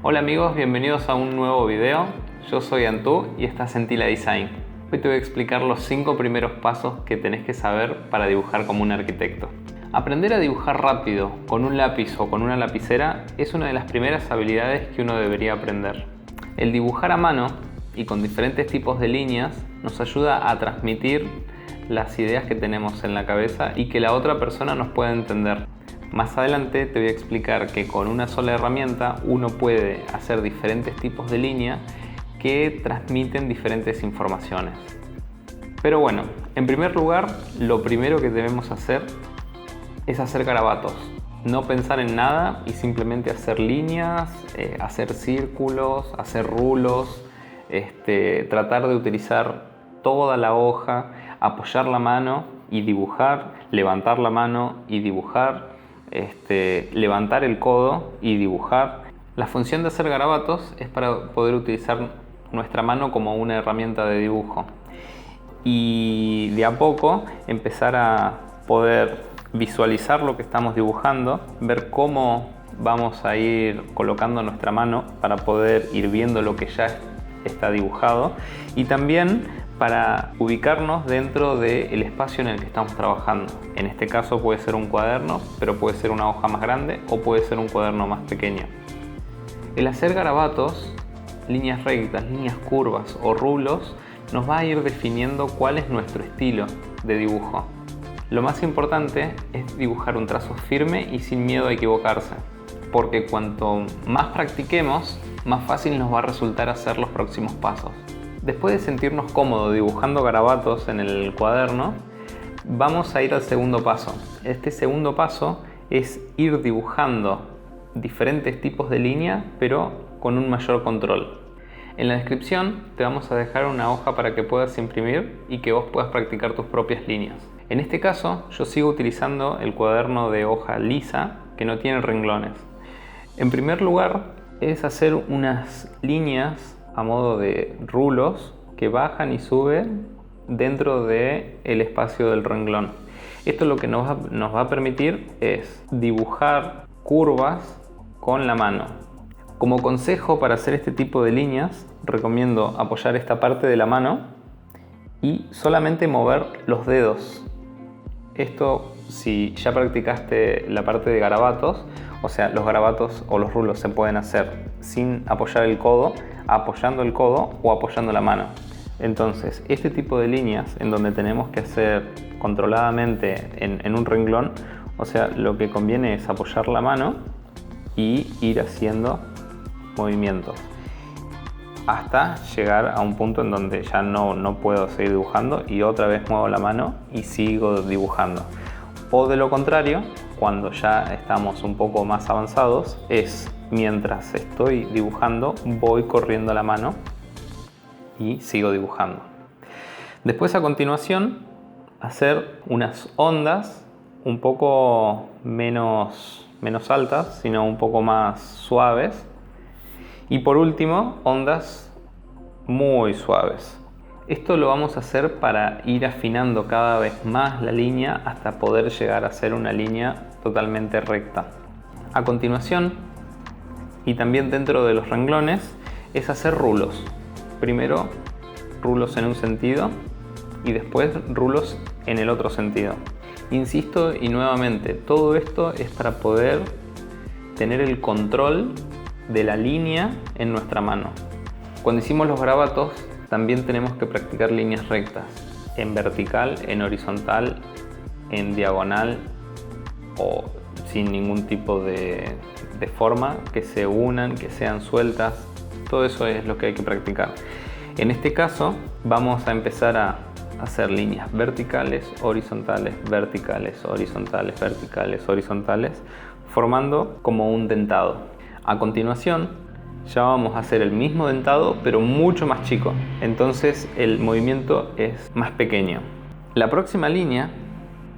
Hola amigos, bienvenidos a un nuevo video. Yo soy Antú y estás en Tila Design. Hoy te voy a explicar los 5 primeros pasos que tenés que saber para dibujar como un arquitecto. Aprender a dibujar rápido con un lápiz o con una lapicera es una de las primeras habilidades que uno debería aprender. El dibujar a mano y con diferentes tipos de líneas nos ayuda a transmitir las ideas que tenemos en la cabeza y que la otra persona nos pueda entender. Más adelante te voy a explicar que con una sola herramienta uno puede hacer diferentes tipos de línea que transmiten diferentes informaciones. Pero bueno, en primer lugar, lo primero que debemos hacer es hacer garabatos. No pensar en nada y simplemente hacer líneas, hacer círculos, hacer rulos, tratar de utilizar toda la hoja, apoyar la mano y dibujar, levantar la mano y dibujar, levantar el codo y dibujar. La función de hacer garabatos es para poder utilizar nuestra mano como una herramienta de dibujo y de a poco empezar a poder visualizar lo que estamos dibujando, ver cómo vamos a ir colocando nuestra mano para poder ir viendo lo que ya está dibujado y también para ubicarnos dentro del espacio en el que estamos trabajando. En este caso puede ser un cuaderno, pero puede ser una hoja más grande o puede ser un cuaderno más pequeño. El hacer garabatos, líneas rectas, líneas curvas o rulos, nos va a ir definiendo cuál es nuestro estilo de dibujo. Lo más importante es dibujar un trazo firme y sin miedo a equivocarse, porque cuanto más practiquemos, más fácil nos va a resultar hacer los próximos pasos. Después de sentirnos cómodos dibujando garabatos en el cuaderno, vamos a ir al segundo paso. Este segundo paso es ir dibujando diferentes tipos de línea, pero con un mayor control. En la descripción te vamos a dejar una hoja para que puedas imprimir y que vos puedas practicar tus propias líneas. En este caso, yo sigo utilizando el cuaderno de hoja lisa que no tiene renglones. En primer lugar, es hacer unas líneas a modo de rulos que bajan y suben dentro del espacio del renglón. Esto lo que nos va a permitir es dibujar curvas con la mano. Como consejo para hacer este tipo de líneas, recomiendo apoyar esta parte de la mano y solamente mover los dedos. Esto, si ya practicaste la parte de garabatos, o sea, los garabatos o los rulos se pueden hacer sin apoyar el codo, apoyando el codo o apoyando la mano. Entonces, este tipo de líneas en donde tenemos que hacer controladamente en un renglón, o sea, lo que conviene es apoyar la mano y ir haciendo movimientos hasta llegar a un punto en donde ya no puedo seguir dibujando y otra vez muevo la mano y sigo dibujando. O de lo contrario, cuando ya estamos un poco más avanzados, es mientras estoy dibujando voy corriendo la mano y sigo dibujando. Después, a continuación, hacer unas ondas un poco menos altas, sino un poco más suaves. Y por último, ondas muy suaves. Esto lo vamos a hacer para ir afinando cada vez más la línea hasta poder llegar a ser una línea totalmente recta. A continuación, y también dentro de los renglones, es hacer rulos. Primero rulos en un sentido y después rulos en el otro sentido. Insisto y nuevamente, todo esto es para poder tener el control de la línea en nuestra mano. Cuando hicimos los garabatos también tenemos que practicar líneas rectas, en vertical, en horizontal, en diagonal o sin ningún tipo de forma, que se unan, que sean sueltas. Todo eso es lo que hay que practicar. En este caso vamos a empezar a hacer líneas verticales, horizontales, verticales, horizontales, verticales, horizontales, formando como un dentado. A continuación ya vamos a hacer el mismo dentado pero mucho más chico, entonces el movimiento es más pequeño. La próxima línea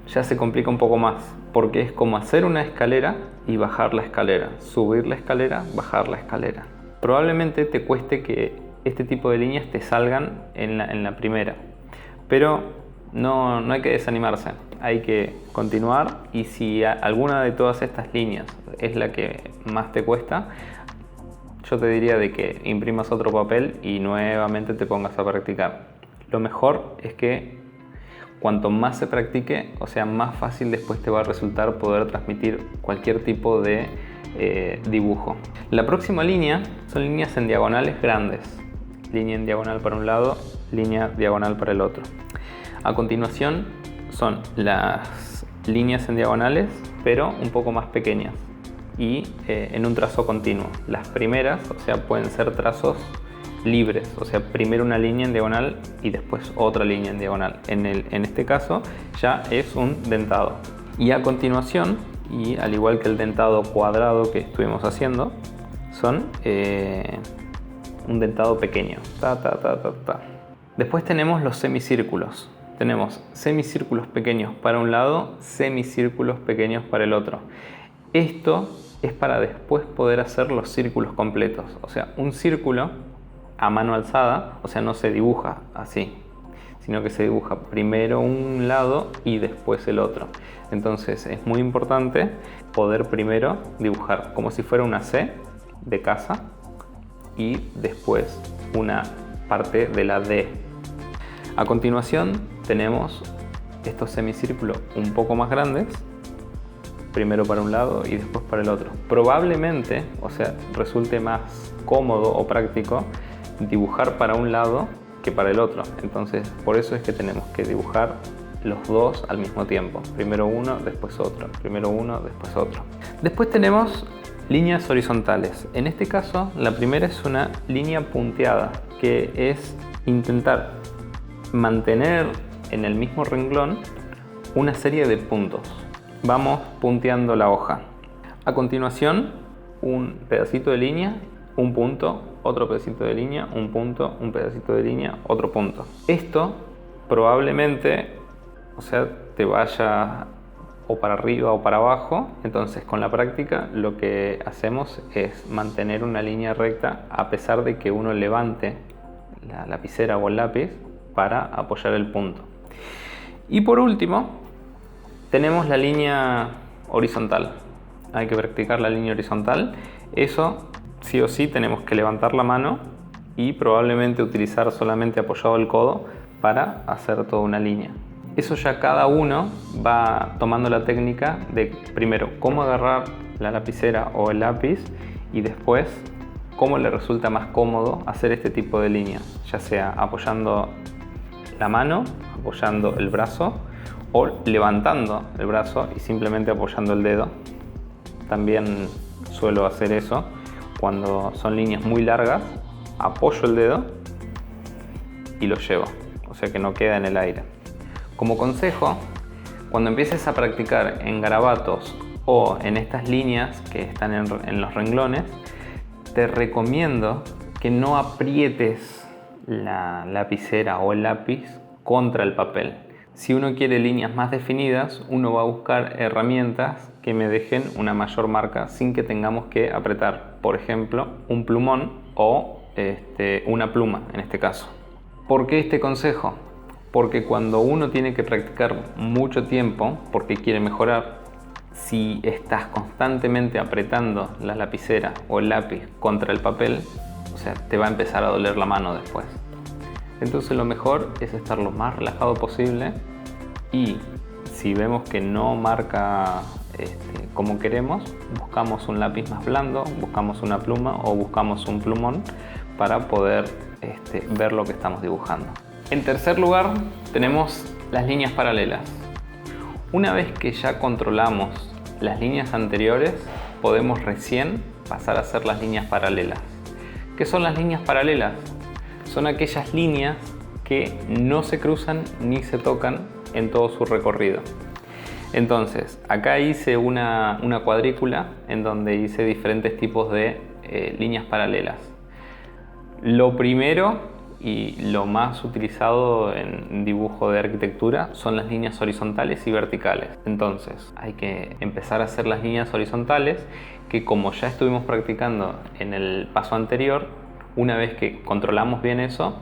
ya se complica un poco más porque es como hacer una escalera y bajar la escalera, subir la escalera, bajar la escalera. Probablemente te cueste que este tipo de líneas te salgan en la primera, pero no hay que desanimarse, hay que continuar y si alguna de todas estas líneas es la que más te cuesta, yo te diría de que imprimas otro papel y nuevamente te pongas a practicar. Lo mejor es que cuanto más se practique, o sea, más fácil después te va a resultar poder transmitir cualquier tipo de dibujo. La próxima línea son líneas en diagonales grandes. Línea en diagonal para un lado, línea diagonal para el otro. A continuación son las líneas en diagonales, pero un poco más pequeñas y en un trazo continuo. Las primeras, o sea, pueden ser trazos libres, o sea, primero una línea en diagonal y después otra línea en diagonal. En este caso ya es un dentado. Y a continuación, y al igual que el dentado cuadrado que estuvimos haciendo, son un dentado pequeño. Después tenemos los semicírculos. Tenemos semicírculos pequeños para un lado, semicírculos pequeños para el otro. Esto es para después poder hacer los círculos completos. O sea, un círculo a mano alzada, o sea, no se dibuja así, sino que se dibuja primero un lado y después el otro. Entonces es muy importante poder primero dibujar como si fuera una C de casa y después una parte de la D. A continuación tenemos estos semicírculos un poco más grandes, primero para un lado y después para el otro. Probablemente, o sea, resulte más cómodo o práctico dibujar para un lado que para el otro. Entonces, por eso es que tenemos que dibujar los dos al mismo tiempo. Primero uno, después otro. Primero uno, después otro. Después tenemos líneas horizontales. En este caso, la primera es una línea punteada, que es intentar mantener en el mismo renglón una serie de puntos. Vamos punteando la hoja. A continuación, un pedacito de línea, un punto, otro pedacito de línea, un punto, un pedacito de línea, otro punto. Esto probablemente, o sea, te vaya o para arriba o para abajo. Entonces, con la práctica lo que hacemos es mantener una línea recta a pesar de que uno levante la lapicera o el lápiz para apoyar el punto. Y por último, tenemos la línea horizontal. Hay que practicar la línea horizontal. Eso sí o sí tenemos que levantar la mano y probablemente utilizar solamente apoyado el codo para hacer toda una línea. Eso ya cada uno va tomando la técnica de primero cómo agarrar la lapicera o el lápiz y después cómo le resulta más cómodo hacer este tipo de líneas, ya sea apoyando la mano, apoyando el brazo o levantando el brazo y simplemente apoyando el dedo. También suelo hacer eso cuando son líneas muy largas, apoyo el dedo y lo llevo, o sea que no queda en el aire. Como consejo, cuando empieces a practicar en garabatos o en estas líneas que están en los renglones, te recomiendo que no aprietes la lapicera o el lápiz contra el papel. Si uno quiere líneas más definidas, uno va a buscar herramientas que me dejen una mayor marca sin que tengamos que apretar, por ejemplo, un plumón o una pluma en este caso. ¿Por qué este consejo? Porque cuando uno tiene que practicar mucho tiempo porque quiere mejorar, si estás constantemente apretando la lapicera o el lápiz contra el papel, o sea, te va a empezar a doler la mano después. Entonces lo mejor es estar lo más relajado posible y si vemos que no marca como queremos, buscamos un lápiz más blando, buscamos una pluma o buscamos un plumón para poder ver lo que estamos dibujando. En tercer lugar tenemos las líneas paralelas. Una vez que ya controlamos las líneas anteriores, podemos recién pasar a hacer las líneas paralelas. ¿Qué son las líneas paralelas? Son aquellas líneas que no se cruzan ni se tocan en todo su recorrido. Entonces, acá hice una cuadrícula en donde hice diferentes tipos de líneas paralelas. Lo primero y lo más utilizado en dibujo de arquitectura son las líneas horizontales y verticales. Entonces hay que empezar a hacer las líneas horizontales que, como ya estuvimos practicando en el paso anterior, una vez que controlamos bien eso,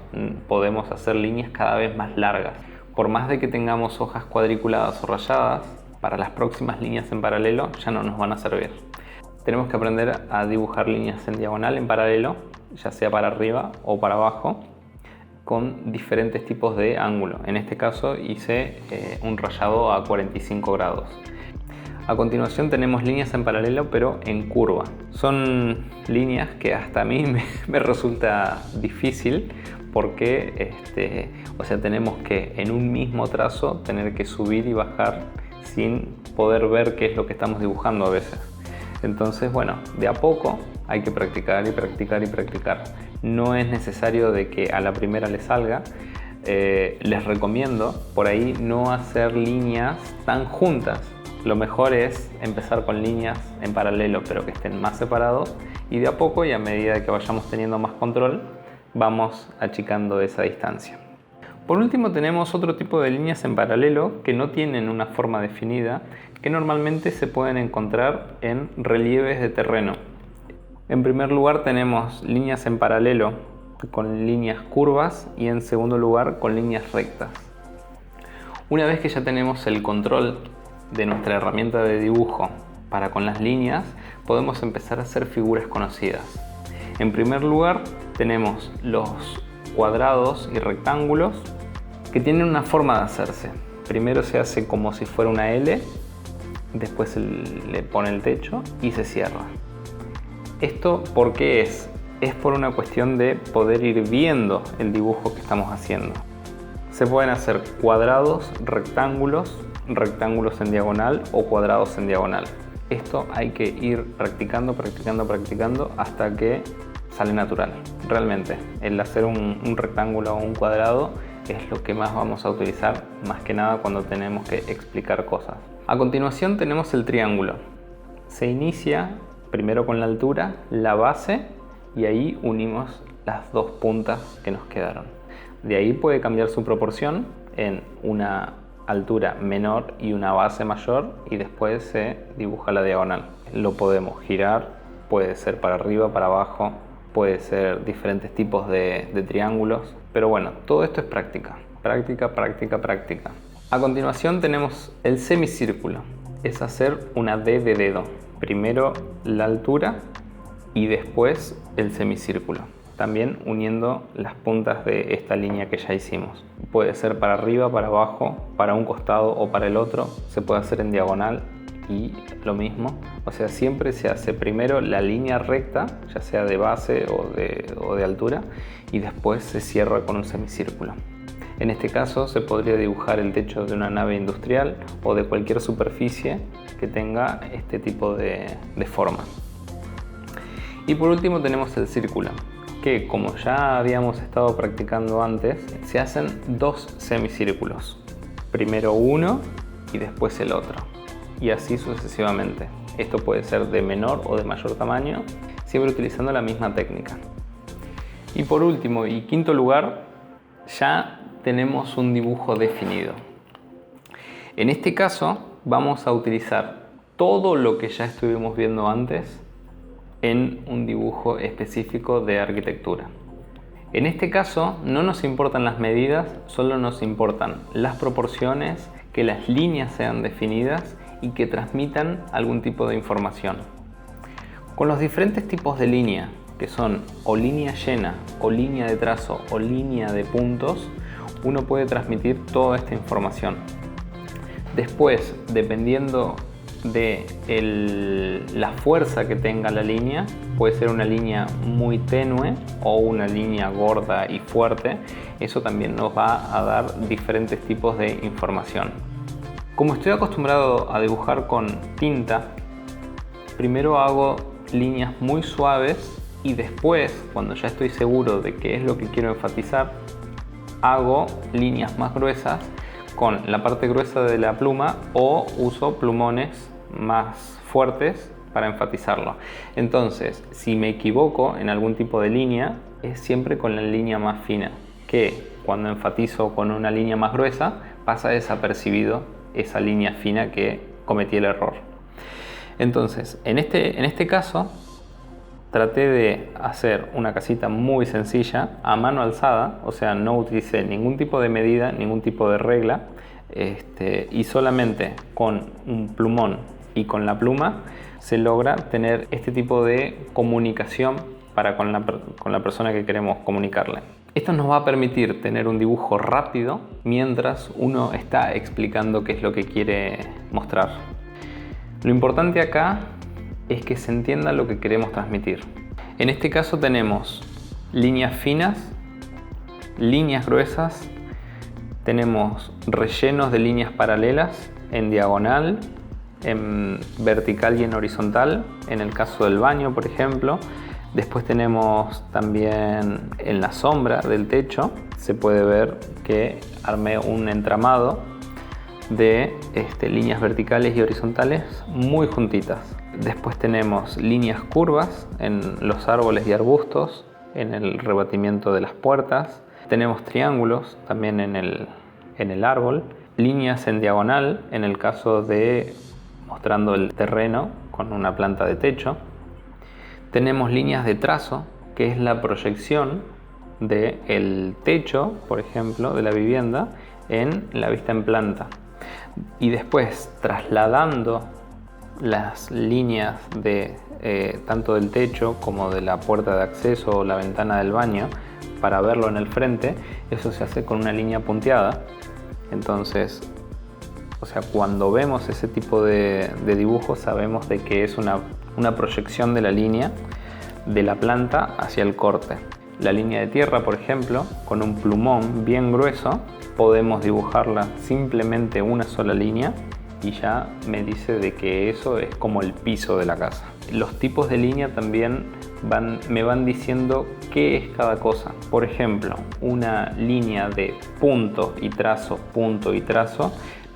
podemos hacer líneas cada vez más largas. Por más de que tengamos hojas cuadriculadas o rayadas, para las próximas líneas en paralelo ya no nos van a servir. tenemos que aprender a dibujar líneas en diagonal, en paralelo, ya sea para arriba o para abajo, con diferentes tipos de ángulo. En este caso hice un rayado a 45 grados. A continuación tenemos líneas en paralelo pero en curva. Son líneas que hasta a mí me resulta difícil porque tenemos que en un mismo trazo tener que subir y bajar sin poder ver qué es lo que estamos dibujando a veces. Entonces, bueno, de a poco hay que practicar y practicar y practicar. No es necesario de que a la primera le salga. Les recomiendo por ahí no hacer líneas tan juntas. Lo mejor es empezar con líneas en paralelo pero que estén más separados, y de a poco y a medida que vayamos teniendo más control vamos achicando esa distancia. Por último tenemos otro tipo de líneas en paralelo que no tienen una forma definida, que normalmente se pueden encontrar en relieves de terreno. En primer lugar tenemos líneas en paralelo con líneas curvas y en segundo lugar con líneas rectas. Una vez que ya tenemos el control de nuestra herramienta de dibujo para con las líneas, podemos empezar a hacer figuras conocidas. En primer lugar tenemos los cuadrados y rectángulos que tienen una forma de hacerse. Primero se hace como si fuera una L, después se le pone el techo y se cierra. ¿Esto por qué es? Es por una cuestión de poder ir viendo el dibujo que estamos haciendo. Se pueden hacer cuadrados, rectángulos en diagonal o cuadrados en diagonal. Esto hay que ir practicando hasta que sale natural. Realmente, el hacer un rectángulo o un cuadrado es lo que más vamos a utilizar, más que nada cuando tenemos que explicar cosas. A continuación tenemos el triángulo. Se inicia primero con la altura, la base, y ahí unimos las dos puntas que nos quedaron. De ahí puede cambiar su proporción en una altura menor y una base mayor, y después se dibuja la diagonal. Lo podemos girar, puede ser para arriba, para abajo, puede ser diferentes tipos de triángulos, pero bueno, todo esto es práctica. A continuación tenemos el semicírculo. Es hacer una D de dedo. Primero la altura y después el semicírculo. También uniendo las puntas de esta línea que ya hicimos. Puede ser para arriba, para abajo, para un costado o para el otro. Se puede hacer en diagonal y lo mismo. O sea, siempre se hace primero la línea recta, ya sea de base o de altura, y después se cierra con un semicírculo. En este caso se podría dibujar el techo de una nave industrial o de cualquier superficie que tenga este tipo de forma. Y por último tenemos el círculo, que como ya habíamos estado practicando antes, se hacen dos semicírculos. Primero uno y después el otro. Y así sucesivamente. Esto puede ser de menor o de mayor tamaño, siempre utilizando la misma técnica. Y por último y quinto lugar, ya tenemos un dibujo definido. En este caso vamos a utilizar todo lo que ya estuvimos viendo antes en un dibujo específico de arquitectura. En este caso no nos importan las medidas, solo nos importan las proporciones, que las líneas sean definidas y que transmitan algún tipo de información. Con los diferentes tipos de línea, que son o línea llena, o línea de trazo, o línea de puntos, uno puede transmitir toda esta información. Después, dependiendo de la fuerza que tenga la línea, puede ser una línea muy tenue o una línea gorda y fuerte. Eso también nos va a dar diferentes tipos de información. Como estoy acostumbrado a dibujar con tinta, primero hago líneas muy suaves y después, cuando ya estoy seguro de qué es lo que quiero enfatizar, hago líneas más gruesas con la parte gruesa de la pluma o uso plumones más fuertes para enfatizarlo. Entonces, si me equivoco en algún tipo de línea, es siempre con la línea más fina, que cuando enfatizo con una línea más gruesa, pasa desapercibido esa línea fina que cometí el error. Entonces, en este caso, traté de hacer una casita muy sencilla, a mano alzada, o sea, no utilicé ningún tipo de medida, ningún tipo de regla, y solamente con un plumón y con la pluma se logra tener este tipo de comunicación con la persona que queremos comunicarle. Esto nos va a permitir tener un dibujo rápido mientras uno está explicando qué es lo que quiere mostrar. Lo importante acá es que se entienda lo que queremos transmitir. En este caso tenemos líneas finas, líneas gruesas, tenemos rellenos de líneas paralelas en diagonal, en vertical y en horizontal, en el caso del baño, por ejemplo. Después tenemos también en la sombra del techo, se puede ver que armé un entramado de líneas verticales y horizontales muy juntitas. Después tenemos líneas curvas en los árboles y arbustos, en el rebatimiento de las puertas. Tenemos triángulos también en el árbol. Líneas en diagonal en el caso de mostrando el terreno con una planta de techo. Tenemos líneas de trazo, que es la proyección del techo, por ejemplo, de la vivienda en la vista en planta. Y después, trasladando las líneas de tanto del techo como de la puerta de acceso o la ventana del baño para verlo en el frente, eso se hace con una línea punteada. Entonces, o sea, cuando vemos ese tipo de dibujo sabemos de que es una proyección de la línea de la planta hacia el corte. La línea de tierra, por ejemplo, con un plumón bien grueso, podemos dibujarla simplemente una sola línea y ya me dice de que eso es como el piso de la casa. Los tipos de línea también me van diciendo qué es cada cosa. Por ejemplo, una línea de punto y trazo,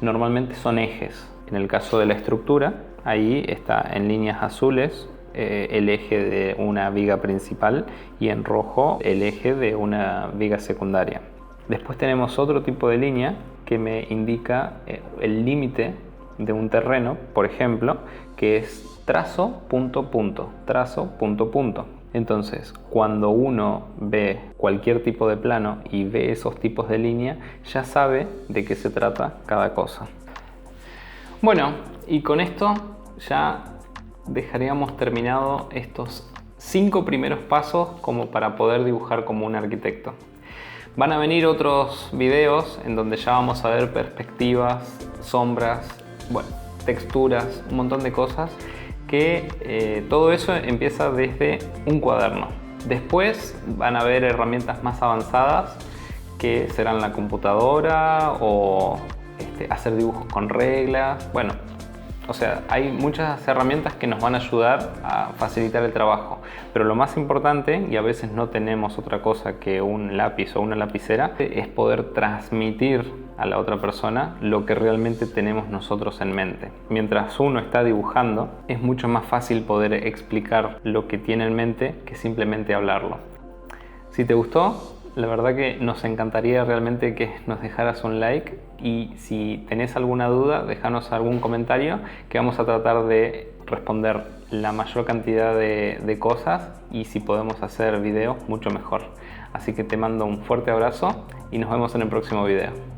normalmente son ejes. En el caso de la estructura, ahí está en líneas azules el eje de una viga principal y en rojo el eje de una viga secundaria. Después tenemos otro tipo de línea que me indica el límite de un terreno, por ejemplo, que es trazo, punto, punto, trazo, punto, punto. Entonces, cuando uno ve cualquier tipo de plano y ve esos tipos de línea, ya sabe de qué se trata cada cosa. Bueno, y con esto ya dejaríamos terminado estos 5 primeros pasos como para poder dibujar como un arquitecto. Van a venir otros videos en donde ya vamos a ver perspectivas, sombras, bueno, texturas, un montón de cosas que todo eso empieza desde un cuaderno. Después van a haber herramientas más avanzadas que serán la computadora o hacer dibujos con reglas. Bueno, o sea, hay muchas herramientas que nos van a ayudar a facilitar el trabajo, pero lo más importante, y a veces no tenemos otra cosa que un lápiz o una lapicera, es poder transmitir a la otra persona lo que realmente tenemos nosotros en mente. Mientras uno está dibujando, es mucho más fácil poder explicar lo que tiene en mente que simplemente hablarlo. Si te gustó, la verdad que nos encantaría realmente que nos dejaras un like, y si tenés alguna duda, déjanos algún comentario que vamos a tratar de responder la mayor cantidad de cosas, y si podemos hacer videos mucho mejor. Así que te mando un fuerte abrazo y nos vemos en el próximo video.